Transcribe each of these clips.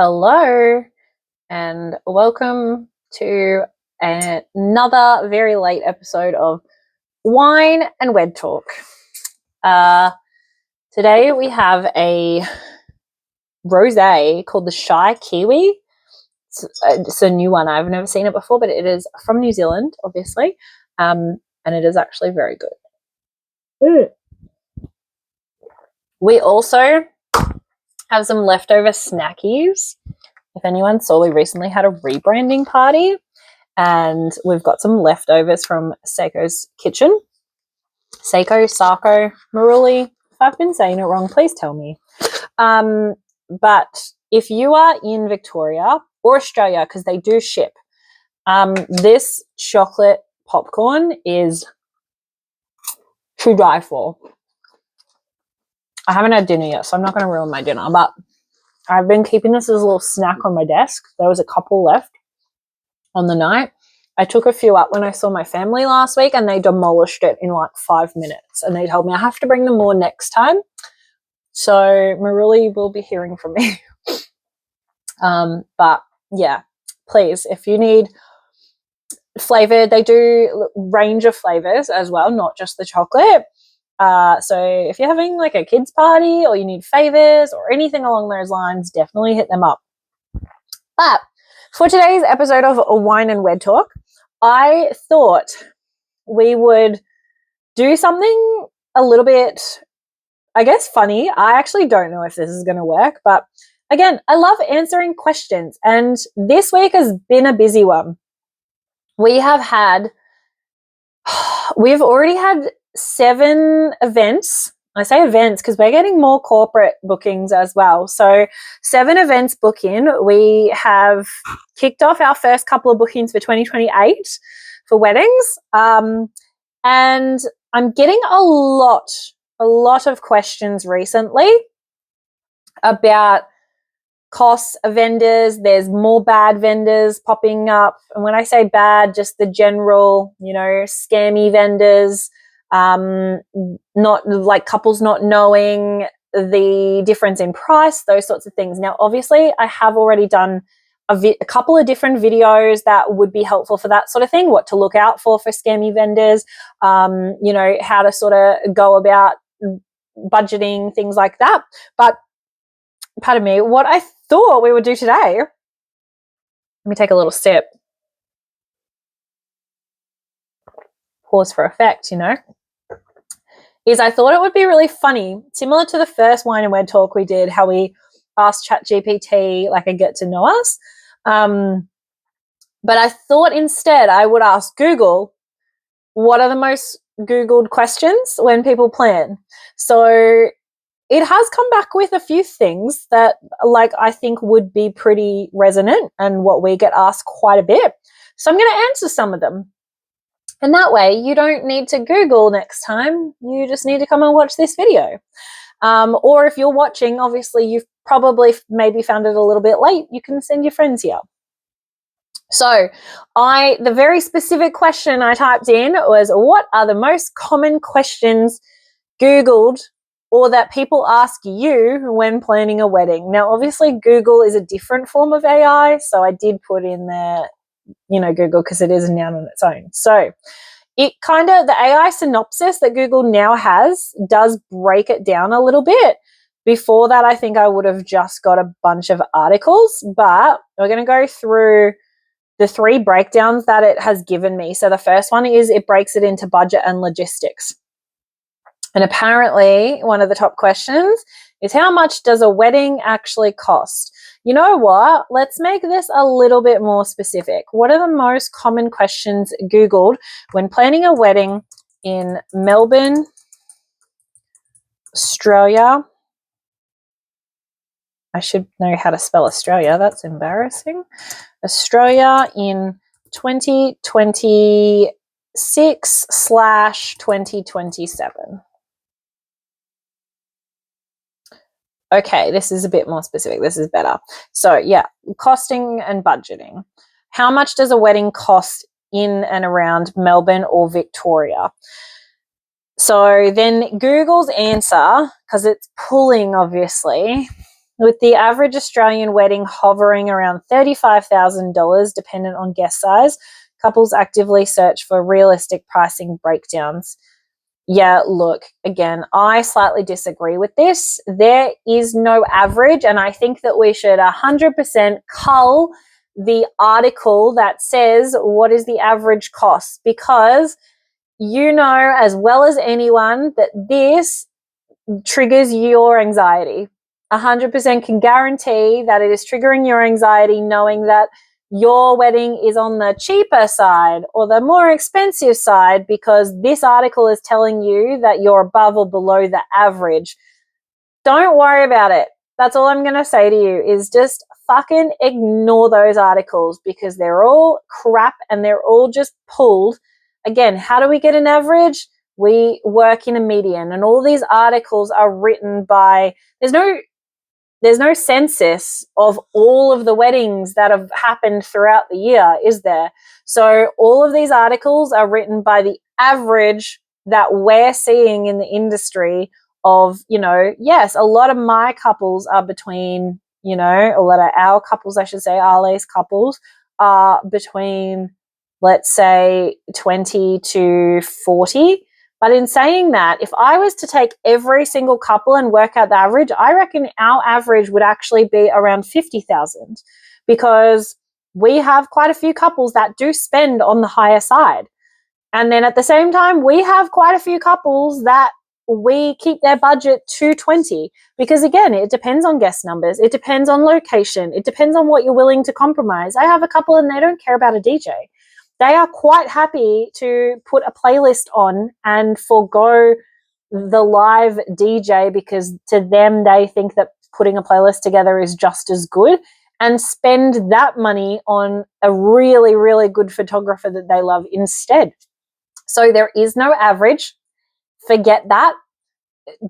Hello and welcome to another very late episode of Wine and Wed Talk. Today we have a rosé called the Shy Kiwi. It's a new one. I've never seen it before, but it is from New Zealand, obviously, and it is actually very good. We also have some leftover snackies. If anyone saw, we recently had a rebranding party and we've got some leftovers from Seiko's kitchen. Seiko, Sako, Maruli. If I've been saying it wrong, please tell me. But if you are in Victoria or Australia, because they do ship, this chocolate popcorn is to die for. I haven't had dinner yet, so I'm not going to ruin my dinner, but I've been keeping this as a little snack on my desk. There was a couple left on the night. I took a few up when I saw my family last week and they demolished it in like 5 minutes. And they told me I have to bring them more next time. So Maruli will be hearing from me. But yeah, please, if you need flavored, they do range of flavors as well, not just the chocolate. So if you're having like a kids party or you need favors or anything along those lines, definitely hit them up. But for today's episode of Wine and Wed Talk, I thought we would do something a little bit, I guess, funny. I actually don't know if this is going to work, but again, I love answering questions, and this week has been a busy one. We've already had 7 events. I say events because we're getting more corporate bookings as well. So 7 events book in. We have kicked off our first couple of bookings for 2028 for weddings. And I'm getting a lot of questions recently about costs of vendors. There's more bad vendors popping up. And when I say bad, just the general, scammy vendors. Not like couples not knowing the difference in price, those sorts of things. Now, obviously, I have already done a couple of different videos that would be helpful for that sort of thing, what to look out for scammy vendors, how to sort of go about budgeting, things like that. But pardon me, what I thought we would do today, let me take a little sip. Pause for effect, is I thought it would be really funny, similar to the first Wine and Wed Talk we did, how we asked ChatGPT like a get to know us. But I thought instead I would ask Google, what are the most Googled questions when people plan? So it has come back with a few things that I think would be pretty resonant and what we get asked quite a bit. So I'm going to answer some of them. And that way you don't need to Google next time. You just need to come and watch this video. Or if you're watching, obviously you've probably maybe found it a little bit late. You can send your friends here. So the very specific question I typed in was, what are the most common questions Googled or that people ask you when planning a wedding? Now, obviously Google is a different form of AI. So I did put in there Google, because it is a noun on its own. So the AI synopsis that Google now has does break it down a little bit. Before that, I think I would have just got a bunch of articles, but we're going to go through the 3 breakdowns that it has given me. So the first one is it breaks it into budget and logistics. And apparently one of the top questions is, how much does a wedding actually cost? You know what? Let's make this a little bit more specific. What are the most common questions Googled when planning a wedding in Melbourne, Australia? I should know how to spell Australia. That's embarrassing. Australia in 2026/2027. Okay, this is a bit more specific. This is better. So yeah, costing and budgeting. How much does a wedding cost in and around Melbourne or Victoria? So then Google's answer, because it's pulling obviously with the average Australian wedding hovering around $35,000 dependent on guest size. Couples actively search for realistic pricing breakdowns. Yeah, look, again, I slightly disagree with this. There is no average, and I think that we should 100% cull the article that says what is the average cost, because you know as well as anyone that this triggers your anxiety. 100% can guarantee that it is triggering your anxiety knowing that your wedding is on the cheaper side or the more expensive side because this article is telling you that you're above or below the average. Don't worry about it. That's all I'm going to say to you is just fucking ignore those articles because they're all crap and they're all just pulled. Again, how do we get an average? We work in a median, and all these articles are written by, there's no census of all of the weddings that have happened throughout the year, is there? So all of these articles are written by the average that we're seeing in the industry of, yes, a lot of my couples are between, a lot of our couples, I should say, Arle's couples are between, let's say, 20 to 40. But in saying that, if I was to take every single couple and work out the average, I reckon our average would actually be around 50,000 because we have quite a few couples that do spend on the higher side. And then at the same time, we have quite a few couples that we keep their budget to 20 because, again, it depends on guest numbers. It depends on location. It depends on what you're willing to compromise. I have a couple and they don't care about a DJ. They are quite happy to put a playlist on and forego the live DJ because to them they think that putting a playlist together is just as good and spend that money on a really, really good photographer that they love instead. So there is no average. Forget that.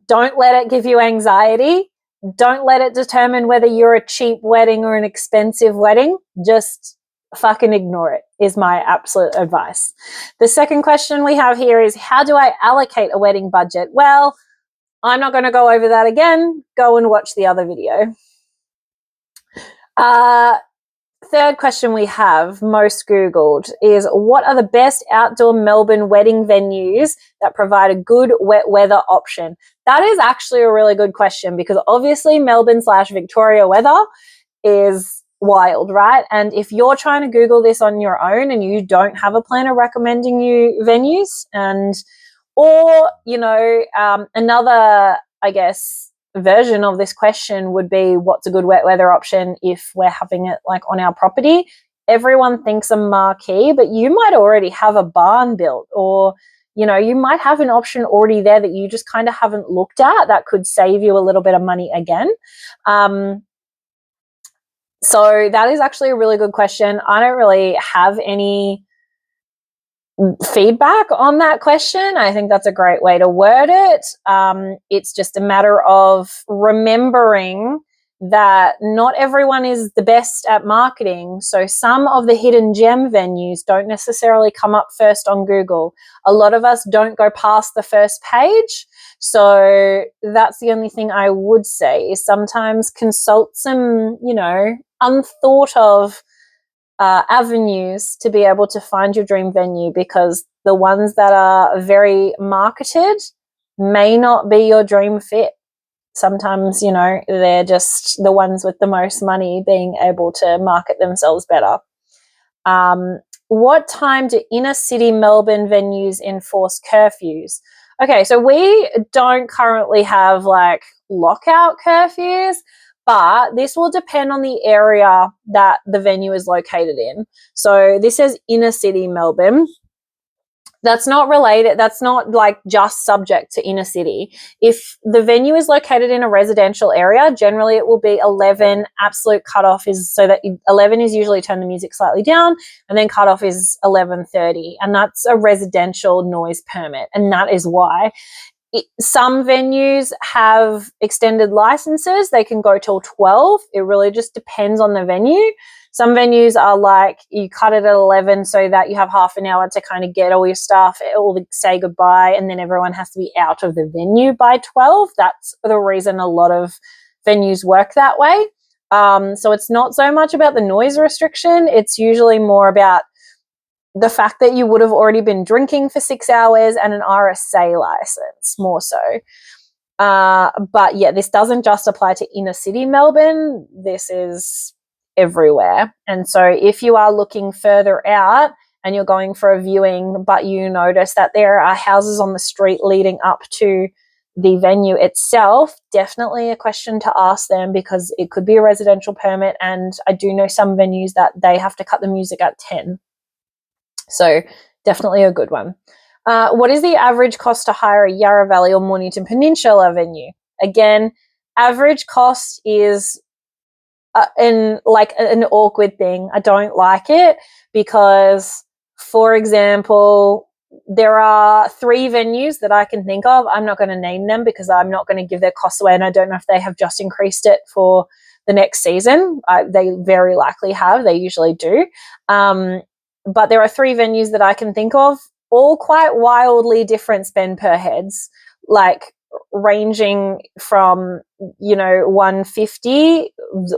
Don't let it give you anxiety. Don't let it determine whether you're a cheap wedding or an expensive wedding. Just fucking ignore it is my absolute advice. The second question we have here is, how do I allocate a wedding budget? Well, I'm not going to go over that again. Go and watch the other video. Third question we have, most Googled, is what are the best outdoor Melbourne wedding venues that provide a good wet weather option? That is actually a really good question because obviously Melbourne/Victoria weather is wild, right? And if you're trying to Google this on your own and you don't have a planner recommending you venues or another, I guess, version of this question would be what's a good wet weather option if we're having it like on our property. Everyone thinks a marquee, but you might already have a barn built or you might have an option already there that you just kind of haven't looked at that could save you a little bit of money again. So that is actually a really good question. I don't really have any feedback on that question. I think that's a great way to word it. It's just a matter of remembering that not everyone is the best at marketing. So some of the hidden gem venues don't necessarily come up first on Google. A lot of us don't go past the first page. So that's the only thing I would say is sometimes consult some, unthought of avenues to be able to find your dream venue because the ones that are very marketed may not be your dream fit. Sometimes, they're just the ones with the most money being able to market themselves better. What time do inner city Melbourne venues enforce curfews? Okay, so we don't currently have like lockout curfews, but this will depend on the area that the venue is located in. So this says inner city Melbourne. That's not related. That's not like just subject to inner city. If the venue is located in a residential area, generally it will be 11. Absolute cutoff is so that 11 is usually turn the music slightly down, and then cutoff is 11:30, and that's a residential noise permit, and that is why. Some venues have extended licenses. They can go till 12. It really just depends on the venue. Some venues are like you cut it at 11 so that you have half an hour to kind of get all your stuff, all say goodbye, and then everyone has to be out of the venue by 12. That's the reason a lot of venues work that way. So it's not so much about the noise restriction. It's usually more about the fact that you would have already been drinking for 6 hours and an RSA license, more so. But yeah, this doesn't just apply to inner city Melbourne. This is everywhere. And so if you are looking further out and you're going for a viewing, but you notice that there are houses on the street leading up to the venue itself, definitely a question to ask them, because it could be a residential permit. And I do know some venues that they have to cut the music at 10. So definitely a good one. What is the average cost to hire a Yarra Valley or Mornington Peninsula venue? Again, average cost is an awkward thing. I don't like it because, for example, there are 3 venues that I can think of. I'm not going to name them because I'm not going to give their costs away, and I don't know if they have just increased it for the next season. They very likely have. They usually do. But there are 3 venues that I can think of, all quite wildly different spend per heads, like ranging from, 150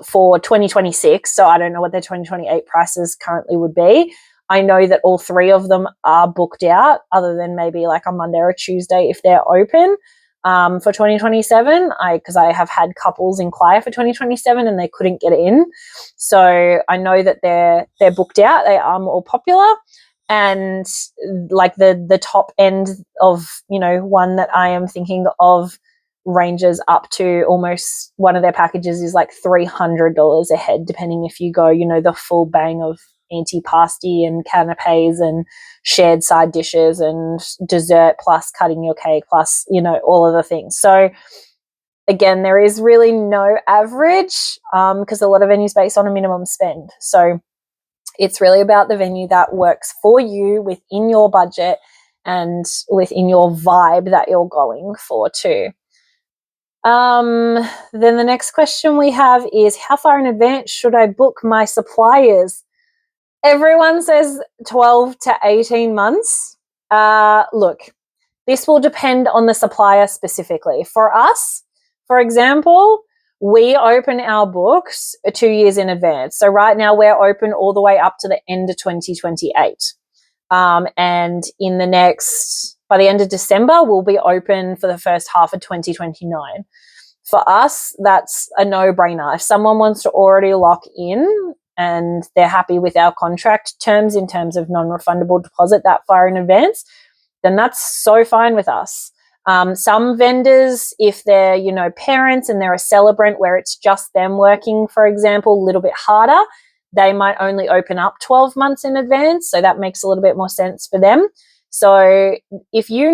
for 2026. So I don't know what their 2028 prices currently would be. I know that all 3 of them are booked out, other than maybe like a Monday or a Tuesday if they're open. For 2027, because I have had couples inquire for 2027 and they couldn't get in. So I know that they're booked out. They are more popular. And like the top end of, one that I am thinking of ranges up to almost, one of their packages is like $300 a head, depending if you go, the full bang of antipasti and canapes and shared side dishes and dessert plus cutting your cake plus, all of the things. So again, there is really no average because a lot of venues based on a minimum spend. So it's really about the venue that works for you within your budget and within your vibe that you're going for too. Then the next question we have is, how far in advance should I book my suppliers? Everyone says 12 to 18 months. Look, this will depend on the supplier specifically. For us, for example, we open our books 2 years in advance. So right now we're open all the way up to the end of 2028. And by the end of December, we'll be open for the first half of 2029. For us, that's a no-brainer. If someone wants to already lock in and they're happy with our contract terms in terms of non-refundable deposit that far in advance, then that's so fine with us. Some vendors, if they're, parents and they're a celebrant where it's just them working, for example, a little bit harder, they might only open up 12 months in advance. So that makes a little bit more sense for them. So if you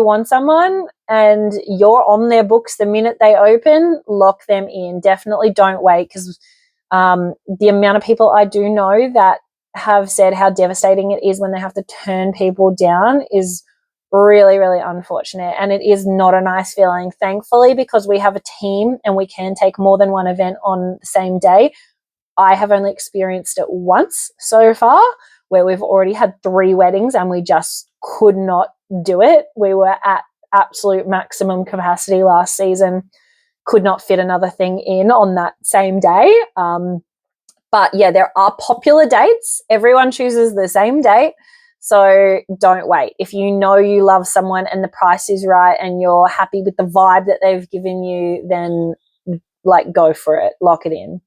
want someone and you're on their books the minute they open, lock them in. Definitely don't wait, because the amount of people I do know that have said how devastating it is when they have to turn people down is really, really unfortunate. And it is not a nice feeling. Thankfully, because we have a team and we can take more than one event on the same day, I have only experienced it once so far, where we've already had 3 weddings and we just could not do it. We were at absolute maximum capacity last season, could not fit another thing in on that same day. But yeah, there are popular dates. Everyone chooses the same date. So don't wait. If you love someone and the price is right and you're happy with the vibe that they've given you, then go for it, lock it in.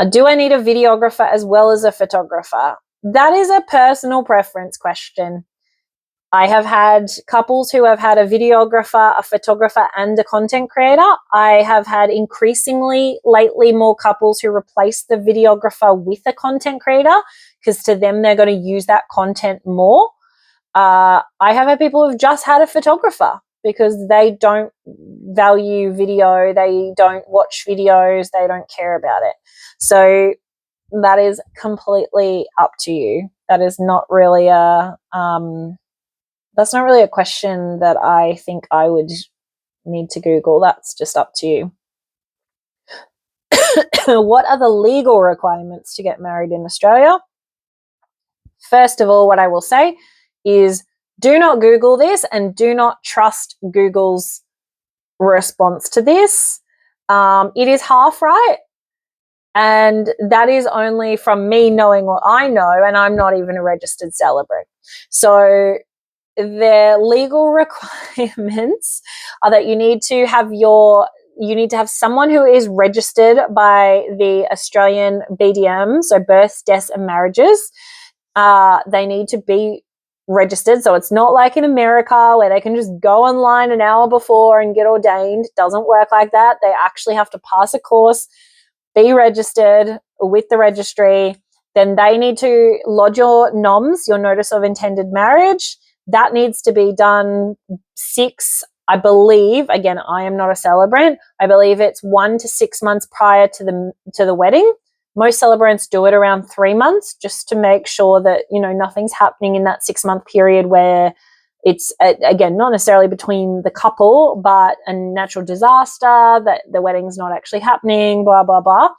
Do I need a videographer as well as a photographer? That is a personal preference question. I have had couples who have had a videographer, a photographer, and a content creator. I have had increasingly lately more couples who replace the videographer with a content creator, because to them, they're going to use that content more. I have had people who've just had a photographer because they don't value video, they don't watch videos, they don't care about it. So that is completely up to you. That is not really that's not really a question that I think I would need to Google. That's just up to you. What are the legal requirements to get married in Australia? First of all, what I will say is, do not Google this and do not trust Google's response to this. It is half right. And that is only from me knowing what I know, and I'm not even a registered celebrant. So their legal requirements are that you need to have someone who is registered by the Australian BDM, so births, deaths, and marriages. They need to be registered. So it's not like in America where they can just go online an hour before and get ordained. It doesn't work like that. They actually have to pass a course, be registered with the registry. Then they need to lodge your NOMS, your notice of intended marriage. That needs to be done I believe, again, I am not a celebrant, I believe it's 1 to 6 months prior to the wedding. Most celebrants do it around 3 months, just to make sure that, nothing's happening in that 6-month period where it's, again, not necessarily between the couple, but a natural disaster, that the wedding's not actually happening, blah, blah, blah.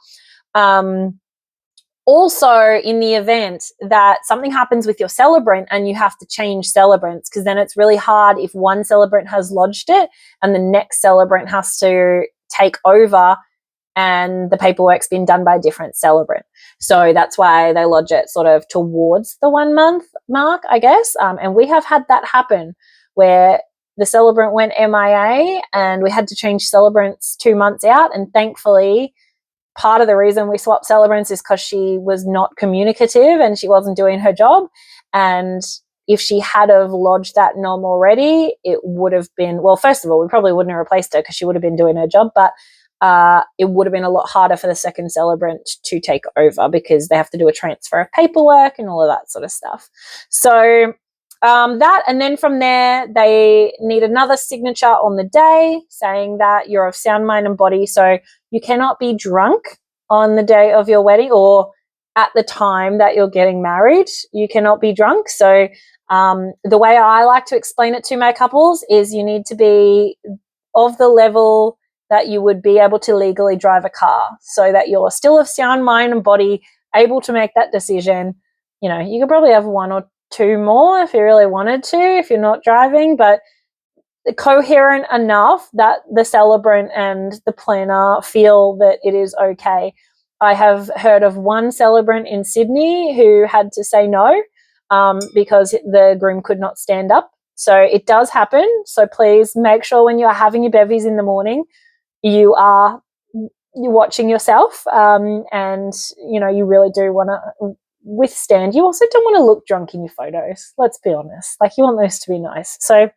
Also, in the event that something happens with your celebrant and you have to change celebrants, because then it's really hard if one celebrant has lodged it and the next celebrant has to take over and the paperwork's been done by a different celebrant. So that's why they lodge it sort of towards the 1 month mark, I guess. And we have had that happen where the celebrant went MIA and we had to change celebrants 2 months out. And thankfully, part of the reason we swapped celebrants is because she was not communicative and she wasn't doing her job. And if she had have lodged that NOM already, it would have been, well, first of all, we probably wouldn't have replaced her because she would have been doing her job, but it would have been a lot harder for the second celebrant to take over because they have to do a transfer of paperwork and all of that sort of stuff. So that, and then from there, they need another signature on the day saying that you're of sound mind and body. So you cannot be drunk on the day of your wedding or at the time that you're getting married. You cannot be drunk. So the way I like to explain it to my couples is you need to be of the level that you would be able to legally drive a car, so that you're still of sound mind and body, able to make that decision. You could probably have 1 or 2 more if you really wanted to, if you're not driving, but coherent enough that the celebrant and the planner feel that it is okay. I have heard of one celebrant in Sydney who had to say no because the groom could not stand up. So it does happen. So please make sure when you're having your bevies in the morning, you're watching yourself, and you really do want to withstand. You also don't want to look drunk in your photos, let's be honest. Like, you want those to be nice. So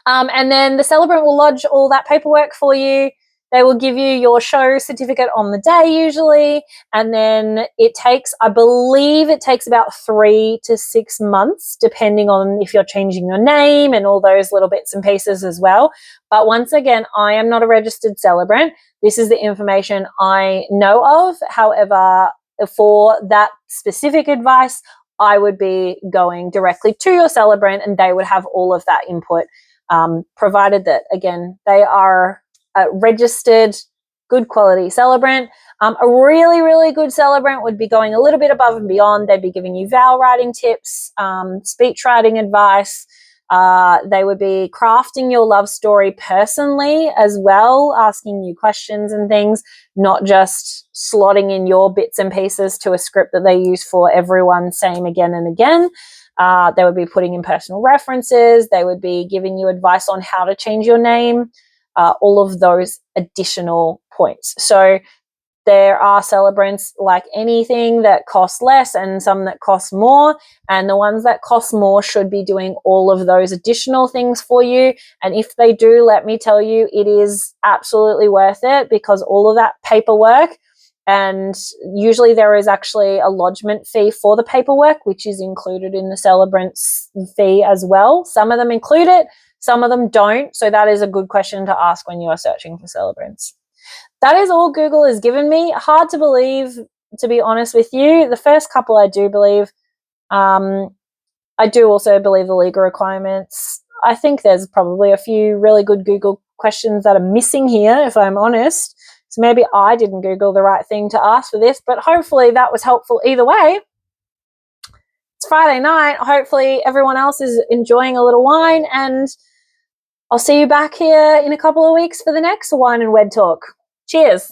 and then the celebrant will lodge all that paperwork for you. They will give you your show certificate on the day usually, and then I believe it takes about 3 to 6 months, depending on if you're changing your name and all those little bits and pieces as well. But once again, I am not a registered celebrant. This is the information I know of. However, for that specific advice, I would be going directly to your celebrant and they would have all of that input, provided that, again, they are a registered, good quality celebrant. A really, really good celebrant would be going a little bit above and beyond. They'd be giving you vow writing tips, speech writing advice. They would be crafting your love story personally as well, asking you questions and things, not just slotting in your bits and pieces to a script that they use for everyone, same again and again. They would be putting in personal references. They would be giving you advice on how to change your name, all of those additional points. So there are celebrants, like anything, that cost less and some that cost more, and the ones that cost more should be doing all of those additional things for you. And if they do, let me tell you, it is absolutely worth it, because all of that paperwork, and usually there is actually a lodgement fee for the paperwork, which is included in the celebrant's fee as well. Some of them include it, some of them don't. So that is a good question to ask when you are searching for celebrants. That is all Google has given me. Hard to believe, to be honest with you. The first couple I do believe. I do also believe the legal requirements. I think there's probably a few really good Google questions that are missing here, if I'm honest. So maybe I didn't Google the right thing to ask for this, but hopefully that was helpful either way. It's Friday night. Hopefully everyone else is enjoying a little wine, and I'll see you back here in a couple of weeks for the next Wine and Wed Talk. Cheers.